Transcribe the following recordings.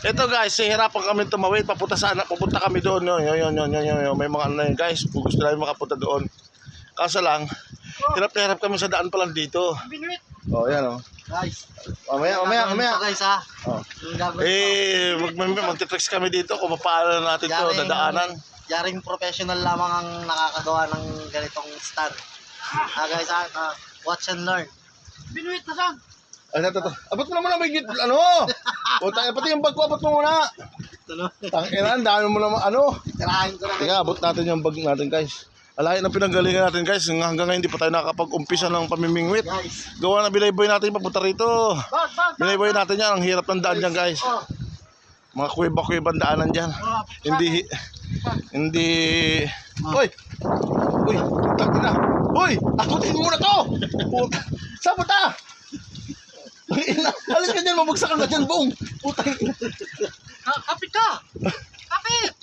Ito guys, hihirapan kami tumawid. Papunta kami doon. Yun. May mga ano yun guys. Kung gusto namin makapunta doon. Kaso lang, hirap na hirap kami sa daan pa lang dito. Oh, yan oh. Guys. Mamaya. Guys ha. Oh. Magtitricks kami dito kung paano natin to dadaanan. Yaring professional lamang ang nakakagawa ng ganitong stand. Guys ha, watch and learn. Binuit na saan? Ay, ito. Abot mo naman may ano? Puta, pati yung bag ko, abot mo muna. Tangina, dami mo naman ano. Tirahin ko na. Teka, abot natin yung bag natin guys. Alahin ang pinanggalingan natin guys. Hanggang ngayon hindi pa tayo nakakapag-umpisa ng pamimingwit. Gawa na bilayboy natin papunta rito. Bilayboy natin yan. Ang hirap ng daan dyan guys. Mga kuweba-kuwebang daanan dyan. Hindi. Uy! Tangina. Uy! Abutin mo na to! Saan punta? Alis ka dyan, mabagsak ka dyan, Bong. Putang ina. Kapit ka! Kapit!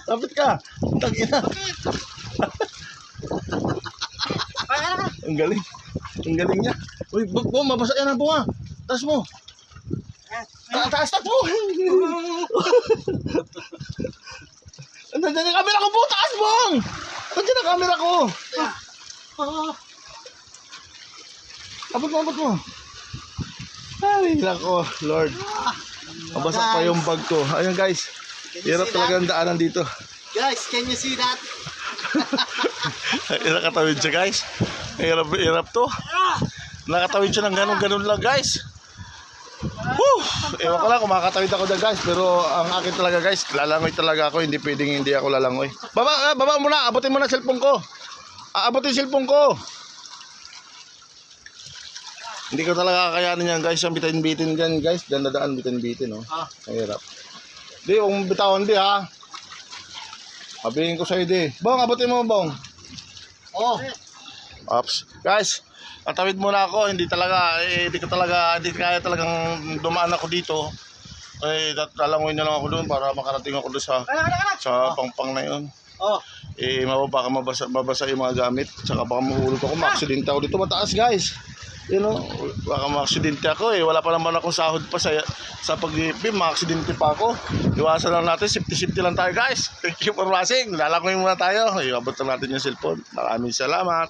Kapit ka. Putang ina. Ang galing. Ang galing niya. Uy, Bong, mabasa yan ang bunga. Taas mo. Taas mo. Nandiyan yung camera ko po. Taas, Bong. Nandiyan ang camera ko. Abot mo. Ay, nako, Lord. Mabasa pa yung bag ko. Ayun guys. Hirap talaga ang daanan dito. Guys, can you see that? Nakatawid siya guys. Hirap to. Nakatawid siya ng ganun lang guys. Woo! Ewan ko lang kung makakatawid ako dyan guys. Pero ang akin talaga guys, lalangoy talaga ako. Hindi pwedeng hindi ako lalangoy. Baba muna. Abutin mo na cellphone ko. Aabutin cellphone ko. Hindi ko talaga kakayanin yan guys. Yung bitin-bitin dyan guys. Diyan nadaan bitin-bitin oh. Mahirap. Di, kung bitawan di ha. Sabihin ko sa'yo di. Bong, abutin mo Bong. Ops. Guys, natawid muna ako. Hindi kaya talagang dumaan ako dito. Lalangoy na lang ako doon para makarating ako doon sa pangpang na yun. Mabasa yung mga gamit. Tsaka baka mahulog ako. Ma-aksidente ako dito. Mataas guys. You know, baka ma-aksidente ako eh. Wala pa naman akong sahod pa sa pag-ibig. Ma-aksidente pa ako. Iwasan lang natin. Safety lang tayo guys. Thank you for watching. Lalangoy muna tayo. Iabot lang natin yung cellphone. Maraming salamat.